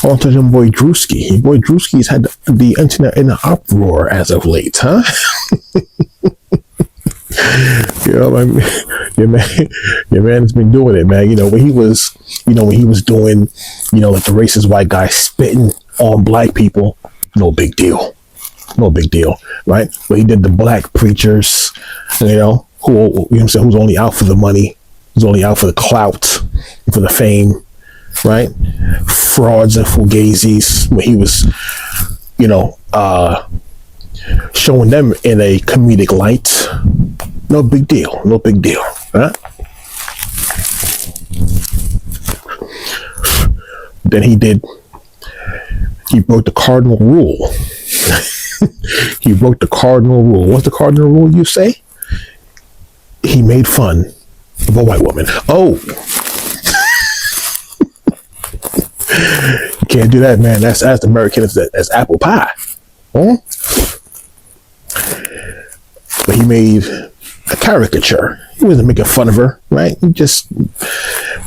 On to them boy Drewski. Boy Drewski's had the internet in an uproar as of late, huh? You know, your man's been doing it, man. You know, when he was doing, like the racist white guy spitting on black people, no big deal, right? But he did the black preachers, who who's only out for the money, who's only out for the clout, for the fame, right? Frauds and fugazis, when he was, showing them in a comedic light. No big deal, right? Then he broke the cardinal rule. He broke the cardinal rule. What's the cardinal rule, you say? He made fun of a white woman. Oh. You can't do that, man. That's as American as apple pie. Huh? But he made a caricature. He wasn't making fun of her, right? He just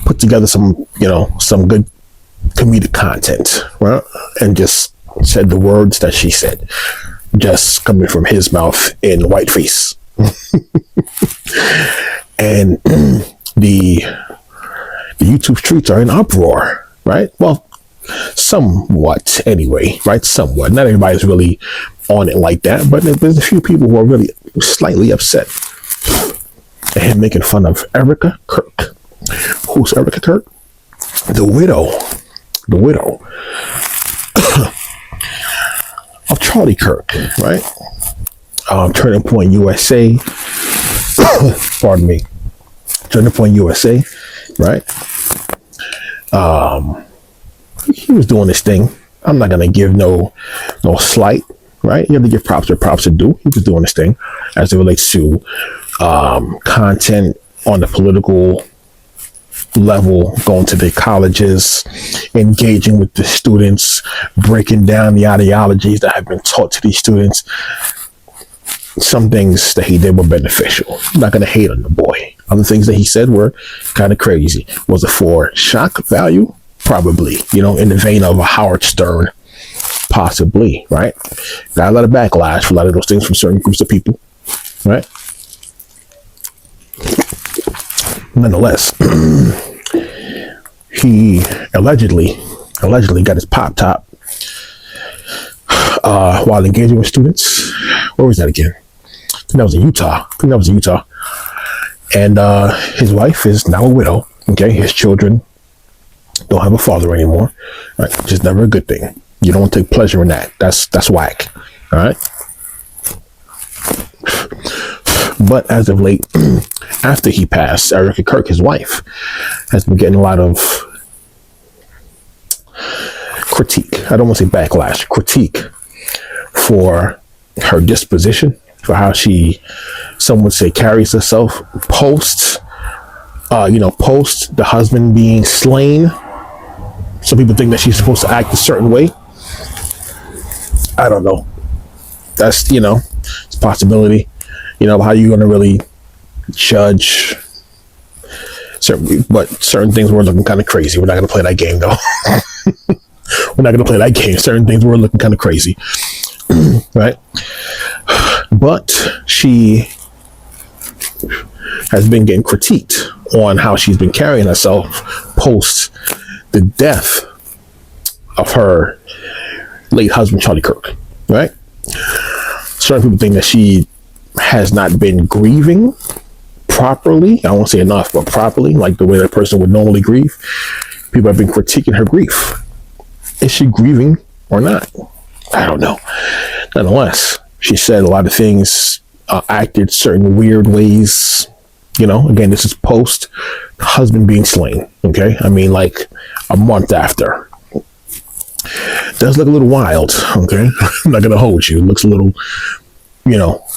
put together some good comedic content, right? And just said the words that she said, just coming from his mouth in whiteface. And the YouTube streets are in uproar, right? Well, somewhat anyway, right? Somewhat. Not everybody's really on it like that, but there's a few people who are really slightly upset at him making fun of Erica Kirk. Who's Erica Kirk? The widow of Charlie Kirk, right? Turning Point USA. Pardon me. Turning Point USA, right? He was doing this thing. I'm not gonna give no slight, right? You have to give props where props are due. He was doing this thing as it relates to content on the political level, going to the colleges, engaging with the students, breaking down the ideologies that have been taught to these students. Some things that he did were beneficial. I'm not going to hate on the boy. Other things that he said were kind of crazy. Was it for shock value? Probably. In the vein of a Howard Stern. Possibly, right? Got a lot of backlash for a lot of those things from certain groups of people, right? Nonetheless, he allegedly got his pop top while engaging with students. Where was that again? I think that was in Utah. And his wife is now a widow. Okay, his children don't have a father anymore. Right? Which is never a good thing. You don't take pleasure in that. That's whack. All right. But as of late, after he passed, Erica Kirk, his wife, has been getting a lot of critique. I don't want to say backlash, critique for her disposition, for how some would say carries herself post the husband being slain. Some people think that she's supposed to act a certain way. I don't know. That's, it's a possibility. How you going to really judge certain things were looking kind of crazy. We're not going to play that game, though. We're not going to play that game. Certain things were looking kind of crazy. Right? But she has been getting critiqued on how she's been carrying herself post the death of her late husband, Charlie Kirk, right? Certain people think that she has not been grieving properly. I won't say enough, but properly, like the way that person would normally grieve. People have been critiquing her grief. Is she grieving or not? I don't know. Nonetheless, she said a lot of things, acted certain weird ways. Again, this is post husband being slain. Okay. I mean, like a month after. Does look a little wild. Okay. I'm not going to hold you. It looks a little,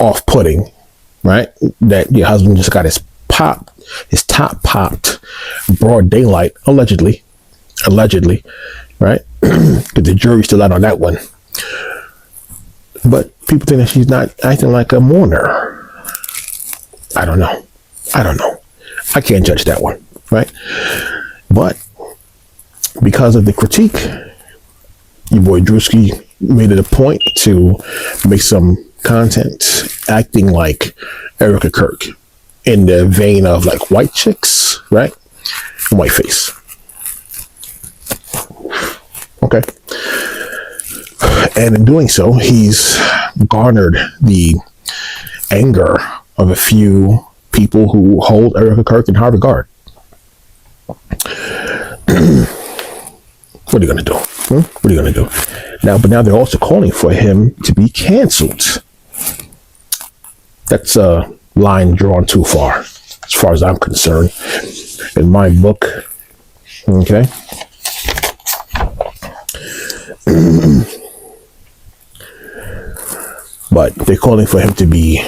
off-putting, right? That your husband just got his top popped, broad daylight, allegedly, right? Because the jury's still out on that one. But people think that she's not acting like a mourner. I don't know. I can't judge that one, right? But because of the critique, your boy Drewski made it a point to make some content acting like Erica Kirk in the vein of like white chicks, right? And white face. Okay. And in doing so, he's garnered the anger of a few people who hold Erica Kirk in high regard. What are you going to do? What are you going to do? But now they're also calling for him to be canceled. That's a line drawn too far as I'm concerned. In my book, okay? But they're calling for him to be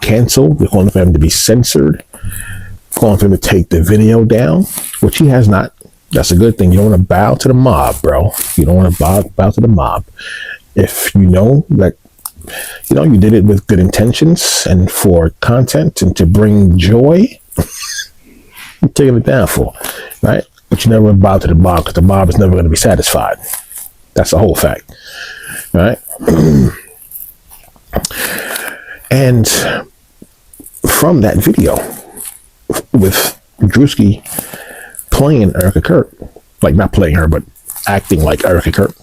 canceled. They're calling for him to be censored. Calling for him to take the video down, which he has not. That's a good thing. You don't want to bow to the mob, bro. You don't want to bow to the mob. If you know that, you did it with good intentions and for content and to bring joy, you're taking it down for, right? But you never bow to the mob because the mob is never going to be satisfied. That's the whole fact, right? And from that video with Drewski playing Erica Kirk, like not playing her, but acting like Erica Kirk,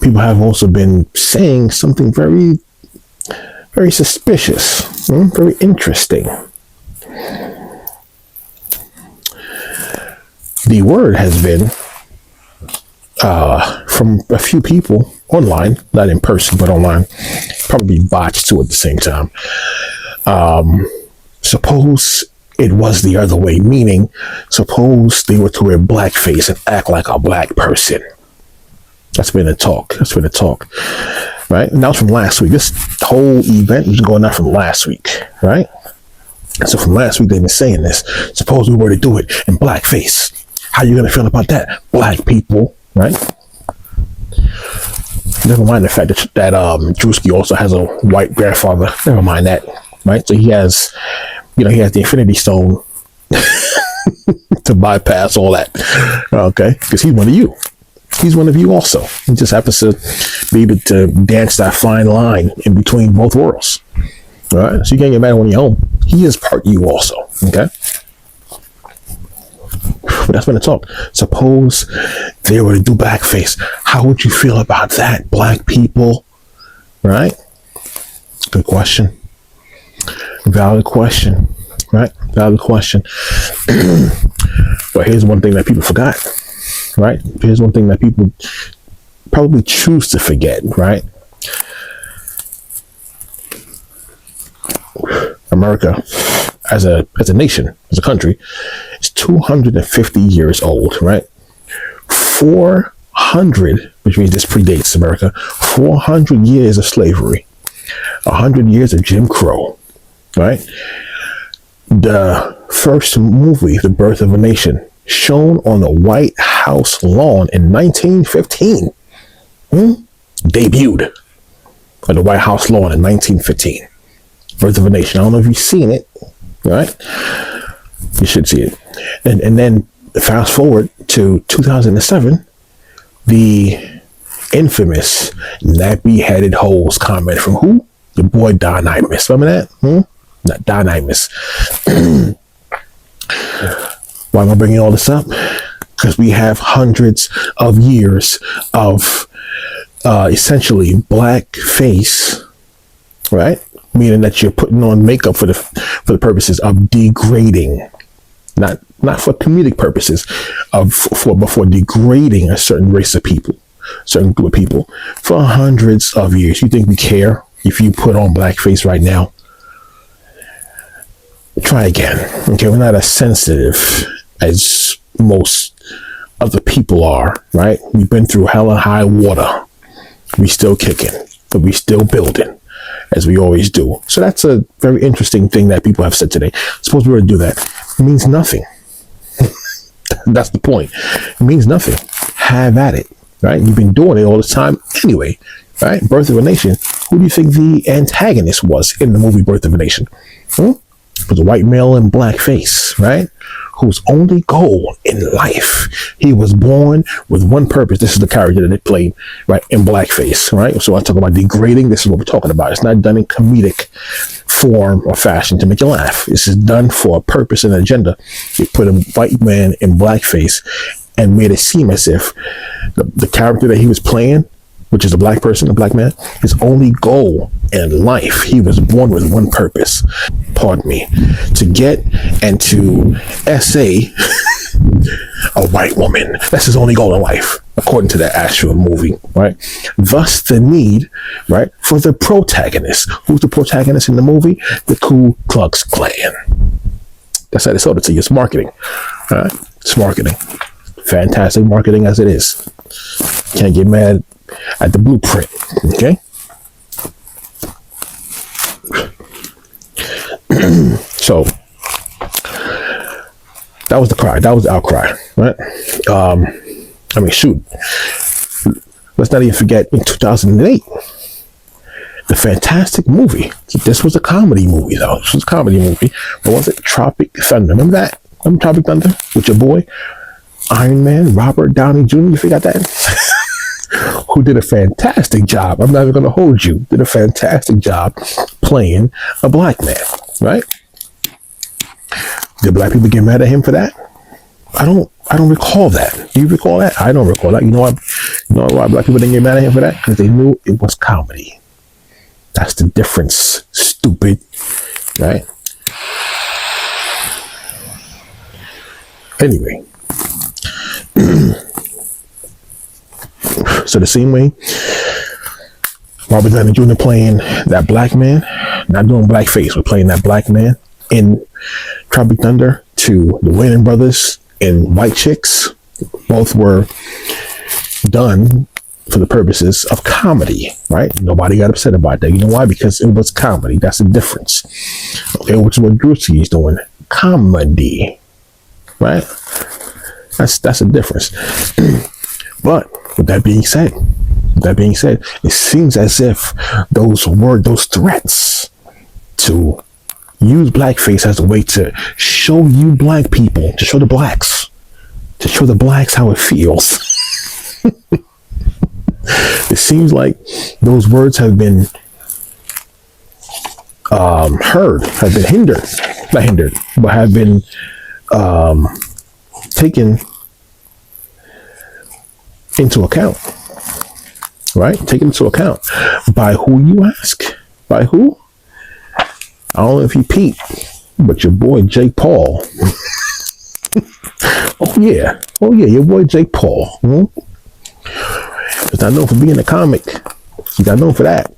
people have also been saying something very, very suspicious, very interesting. The word has been from a few people online, not in person, but online, probably bots too at the same time. Suppose it was the other way, meaning suppose they were to wear blackface and act like a black person. That's been the talk. Right? And that was from last week. This whole event was going on from last week, right? And so from last week, they've been saying this. Suppose we were to do it in blackface. How are you going to feel about that? Black people, right? Never mind the fact that Drewski also has a white grandfather. Never mind that, right? So he has, he has the Infinity Stone to bypass all that, okay? Because he's one of you. He's one of you also. He just happens to be able to dance that fine line in between both worlds, all right? So you can't get mad when you're home. He is part you also, okay? But that's been the talk. Suppose they were to do blackface. How would you feel about that, black people? Right? Good question. Valid question. Right? Valid question. But here's one thing that people forgot. Right? Here's one thing that people probably choose to forget. Right? America, as a nation, as a country, is 250 years old, right? 400, which means this predates America, 400 years of slavery, 100 years of Jim Crow, right? The first movie, The Birth of a Nation, shown on the White House lawn in 1915, debuted on the White House lawn in 1915. Birth of a Nation. I don't know if you've seen it, right? You should see it. And then fast forward to 2007, the infamous nappy-headed hoes comment from who? The boy Don Imus. Remember that? Not Don Imus. Why am I bringing all this up? Because we have hundreds of years of essentially black face, right? Meaning that you're putting on makeup for the purposes of degrading, not for comedic purposes, but for degrading a certain race of people, certain group of people for hundreds of years. You think we care if you put on blackface right now? Try again. Okay, we're not as sensitive as most other people are, right? We've been through hell and high water. We still kicking, but we still building, as we always do. So that's a very interesting thing that people have said today. Suppose we were to do that. It means nothing. That's the point. It means nothing. Have at it, right? You've been doing it all this time anyway, right? Birth of a Nation. Who do you think the antagonist was in the movie Birth of a Nation? It was a white male in blackface, right? whose only goal in life, he was born with one purpose. This is the character that they played, right, in Blackface, right? So I talk about degrading. This is what we're talking about. It's not done in comedic form or fashion to make you laugh. This is done for a purpose and agenda. They put a white man in blackface and made it seem as if the character that he was playing, which is a black person, a black man, his only goal in life, he was born with one purpose, pardon me, to get and to essay a white woman. That's his only goal in life, according to that actual movie, right? Thus the need, right, for the protagonist. Who's the protagonist in the movie? The Ku Klux Klan. That's how they sold it to you. It's marketing, right? It's marketing. Fantastic marketing as it is. Can't get mad at the blueprint. Okay. So that was the cry. That was the outcry, right? I mean, shoot. Let's not even forget in 2008, the fantastic movie. This was a comedy movie, though. This was a comedy movie. But was it Tropic Thunder? Remember that? Remember Tropic Thunder with your boy Iron Man, Robert Downey Jr.? You forgot that? Who did a fantastic job. I'm not even going to hold you. Did a fantastic job playing a black man, right? Did black people get mad at him for that? I don't recall that. Do you recall that? I don't recall that. You know why black people didn't get mad at him for that? Because they knew it was comedy. That's the difference. Stupid, right? Anyway. So the same way Robert Downey Jr. playing that black man, not doing blackface, but playing that black man in Tropic Thunder, to the Wayans brothers in White Chicks, both were done for the purposes of comedy, right? Nobody got upset about that. You know why? Because it was comedy. That's the difference. Okay, which is what Drewski is doing. Comedy, right? That's a difference. But with that being said, it seems as if those threats to use blackface as a way to show you black people, to show the blacks how it feels. It seems like those words have been have been taken into account, right? Taken into account by who you ask. By who? I don't know if you peep, but your boy Jake Paul. Oh yeah, your boy Jake Paul. He's not known for being a comic. He's not known for that,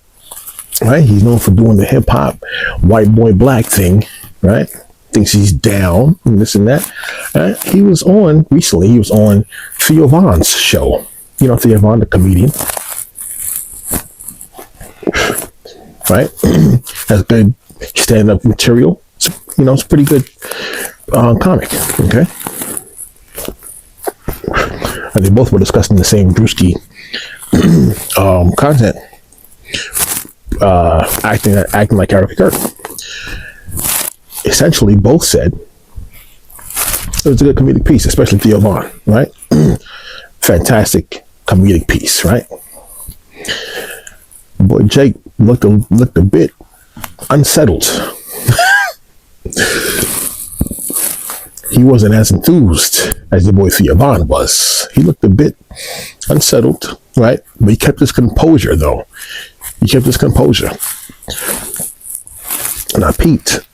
right? He's known for doing the hip hop white boy black thing, right? Thinks he's down and this and that. He was on Theo Von's show. You know Theo Von, the comedian, right? Has good stand-up material. It's pretty good comic. Okay, and they both were discussing the same Drewski content, acting like Eric Kirk. Essentially, both said it was a good comedic piece, especially Theo Von, right? Fantastic comedic piece, right? Boy Jake looked a bit unsettled. He wasn't as enthused as the boy Theo Von was. He looked a bit unsettled, right? But he kept his composure, though. He kept his composure. And I peeped.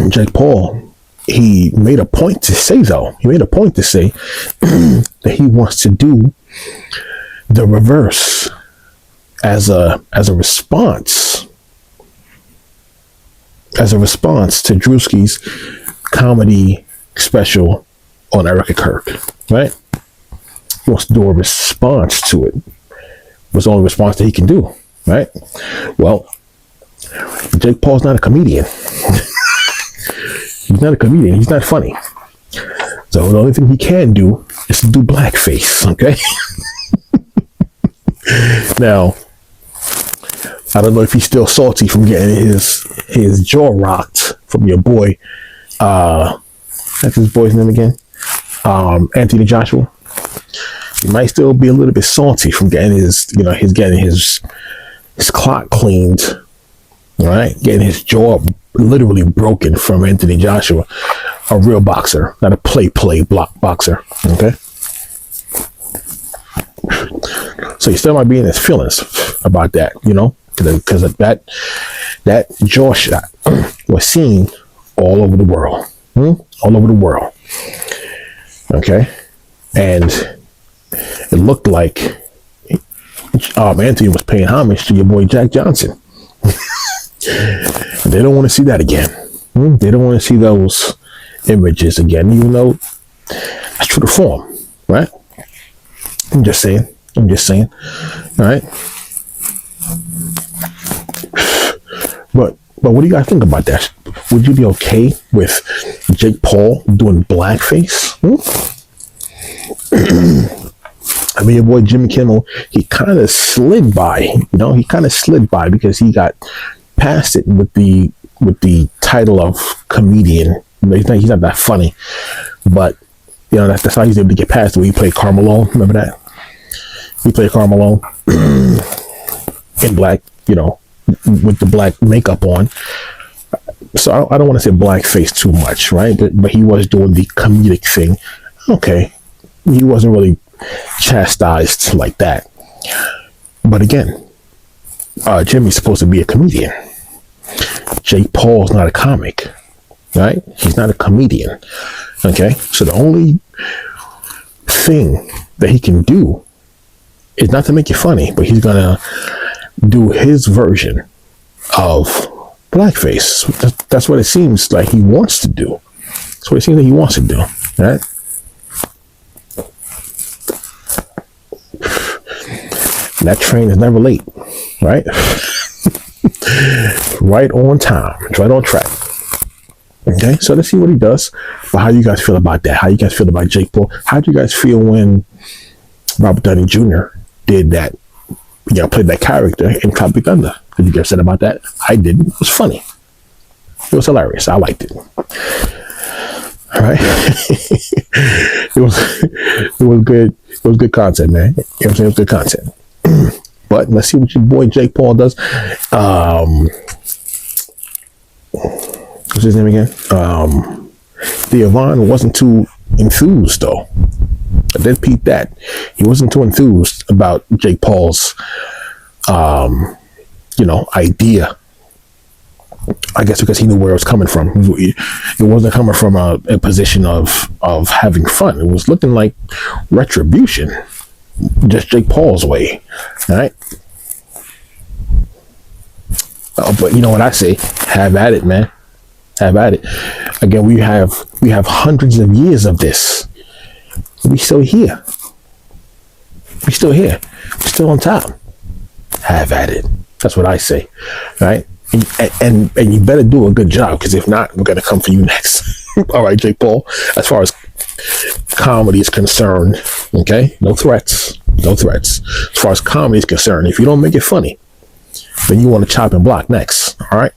Jake Paul, he made a point to say that he wants to do the reverse as a response to Drewski's comedy special on Erica Kirk, right? He wants to do a response to it. It's the only response that he can do, right? Well, Jake Paul's not a comedian. He's not a comedian. He's not funny. So the only thing he can do is to do blackface, okay? Now, I don't know if he's still salty from getting his jaw rocked from your boy. That's his boy's name again. Anthony Joshua. He might still be a little bit salty from getting his clock cleaned. All right, getting his jaw literally broken from Anthony Joshua, a real boxer, not a play block boxer. Okay. So he still might be in his feelings about that, because of that jaw shot was seen all over the world, all over the world. Okay, and it looked like Anthony was paying homage to your boy Jack Johnson. They don't want to see that again. They don't want to see those images again, even though that's true to form, right? I'm just saying. All right. But what do you guys think about that? Would you be okay with Jake Paul doing blackface? I mean, your boy Jimmy Kimmel, he kind of slid by. He kind of slid by because he got past it with the title of comedian. He's not that funny, but that's how he's able to get past it. When he played Carmelo, remember that? He played Carmelo in black, with the black makeup on. So I don't want to say blackface too much, right? But he was doing the comedic thing. Okay, he wasn't really chastised like that. But again, Jimmy's supposed to be a comedian. Jake Paul's not a comic, right? He's not a comedian. Okay, so the only thing that he can do is not to make you funny, but he's gonna do his version of blackface. That's what it seems like he wants to do. That's what it seems like he wants to do, right? That train is never late, right? Right on time. It's right on track. Okay, so let's see what he does. But how do you guys feel about that? How do you guys feel about Jake Paul? How do you guys feel when Robert Downey Jr. did that, played that character in Tropic Thunder? Did you get upset about that? I didn't. It was funny. It was hilarious. I liked it. All right. It was good. It was good content, man. You know what I'm saying? It was good content. But let's see what your boy Jake Paul does. What's his name again? The Yvonne wasn't too enthused, though. I did peep that. He wasn't too enthused about Jake Paul's, idea. I guess because he knew where it was coming from. It wasn't coming from a position of having fun. It was looking like retribution. Just Jake Paul's way. All right. But you know what I say? Have at it, man. Have at it. Again, we have hundreds of years of this. We still here. We still here. We're still on top. Have at it. That's what I say. All right. And you better do a good job, because if not, we're gonna come for you next. All right, Jake Paul. As far as comedy is concerned, okay, no threats. As far as comedy is concerned, if you don't make it funny, then you want to chop and block next. All right.